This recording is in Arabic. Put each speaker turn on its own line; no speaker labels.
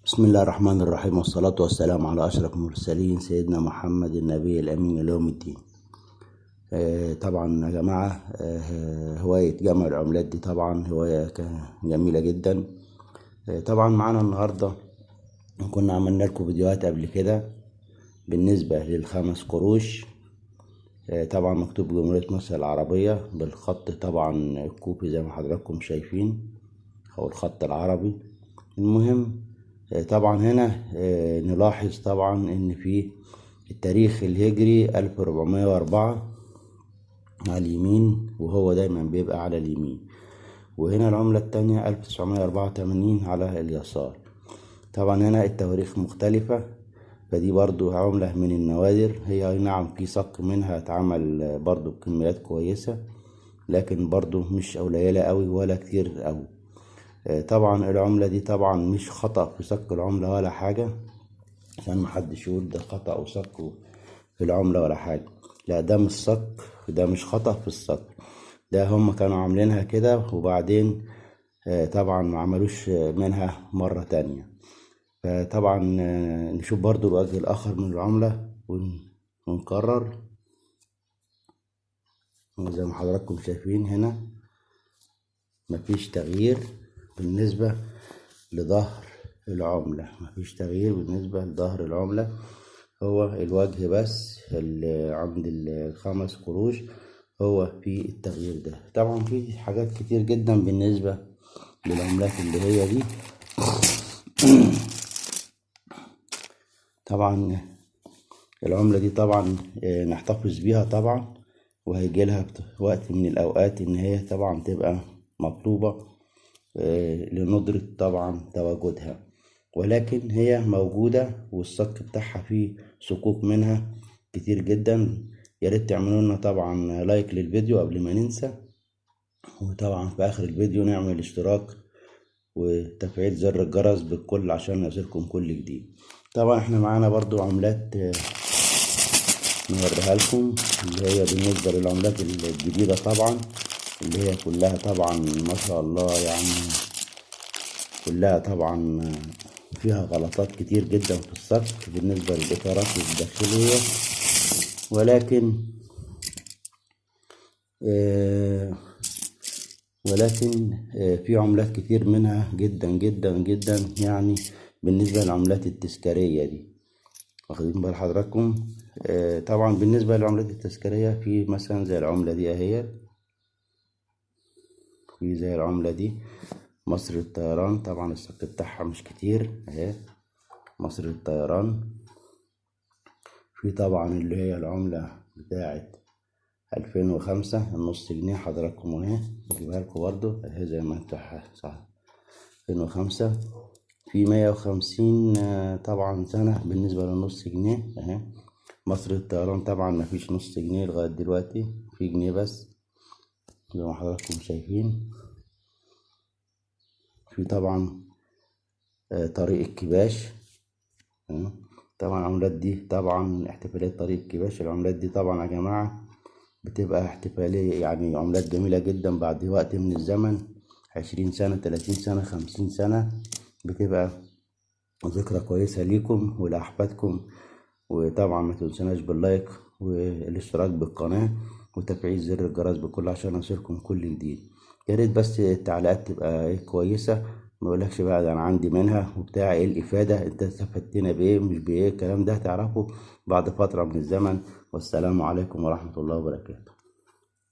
بسم الله الرحمن الرحيم، والصلاة والسلام على أشرف المرسلين سيدنا محمد النبي الأمين ليوم الدين. طبعا يا جماعة، هواية جمع العملات دي طبعا هواية جميلة جدا. طبعا معانا النهاردة كنا عملنا لكم فيديوهات قبل كده بالنسبة للخمس قروش. طبعا مكتوب جمهورية مصر العربية بالخط طبعا الكوفي زي ما حضراتكم شايفين، أو الخط العربي. المهم طبعا هنا نلاحظ طبعا ان في التاريخ الهجري 1404 على اليمين، وهو دايما بيبقى على اليمين، وهنا العملة التانية 1984 على اليسار. طبعا هنا التواريخ مختلفة، فدي برضو عملة من النوادر. هي نعم في صك منها اتعمل برضو بكميات كويسة، لكن برضو مش قليلة قوي ولا كتير قوي. طبعا العملة دي طبعا مش خطأ في صك العملة ولا حاجة، عشان محدش يقول ده خطأ أو صك في العملة ولا حاجة. لا، ده مش صك، ده مش خطأ في الصك، ده هم كانوا عاملينها كده، وبعدين طبعا ما عملوش منها مرة تانية. فطبعا نشوف برضو الوجه الآخر من العملة ونكرر زي ما حضراتكم شايفين. هنا مفيش تغيير بالنسبة لظهر العملة، مفيش تغيير بالنسبة لظهر العملة، هو الوجه بس اللي عند الخمس قروش هو في التغيير ده. طبعا في حاجات كتير جدا بالنسبة للعملات اللي هي دي. طبعا العملة دي طبعا نحتفظ بيها طبعا، وهيجي لها وقت من الأوقات إن هي طبعا تبقى مطلوبة لندرة طبعا تواجدها، ولكن هي موجودة والصك بتاعها فيه صكوك منها كتير جدا. يا ريت تعملوا لنا طبعا لايك للفيديو قبل ما ننسى، وطبعا في آخر الفيديو نعمل اشتراك وتفعيل زر الجرس بالكل عشان يصلكم كل جديد. طبعا احنا معانا برضو عملات نوريها لكم، اللي هي بالنسبة للعملات الجديدة طبعا، اللي هي كلها طبعا ما شاء الله، يعني كلها طبعا فيها غلطات كتير جدا في الصك بالنسبة للإطارات الداخلية، ولكن في عملات كتير منها جدا جدا جدا، يعني بالنسبة للعملات التذكارية دي، واخدين بال حضراتكم. طبعا بالنسبة للعملات التذكارية في مثلا زي العملة دي اهي، في زي العملة دي مصر الطيران. طبعا الصك بتاعها مش كتير اهي، مصر الطيران. في طبعا اللي هي العملة بتاعت 2005 النص جنيه، حضراتكم اهي بجيبها لكم برضو اهي زي ما انتوا صح. 2005 في 150 طبعا سنة بالنسبة للنص جنيه اهي. مصر الطيران طبعا مفيش نص جنيه لغاية دلوقتي، في جنيه بس زي ما حضراتكم شايفين. في طبعا طريق الكباش. طبعا العملات دي طبعا احتفالية طريق الكباش، العملات دي طبعا يا جماعة بتبقى احتفالية، يعني عملات جميلة جدا بعد وقت من الزمن، 20 سنة 30 سنة 50 سنة، بتبقى ذكرى كويسة ليكم ولأحفادكم. وطبعا ما تنسوناش باللايك والاشتراك بالقناة وتفعيل زر الجرس بكل عشان يصلكم كل جديد. يا ريت بس التعليقات تبقى كويسة، ما يقولكش بقى ده انا عندي منها وبتاع، ايه الافادة، انت استفدتنا بايه مش بايه، الكلام ده هتعرفه بعد فترة من الزمن. والسلام عليكم ورحمة الله وبركاته.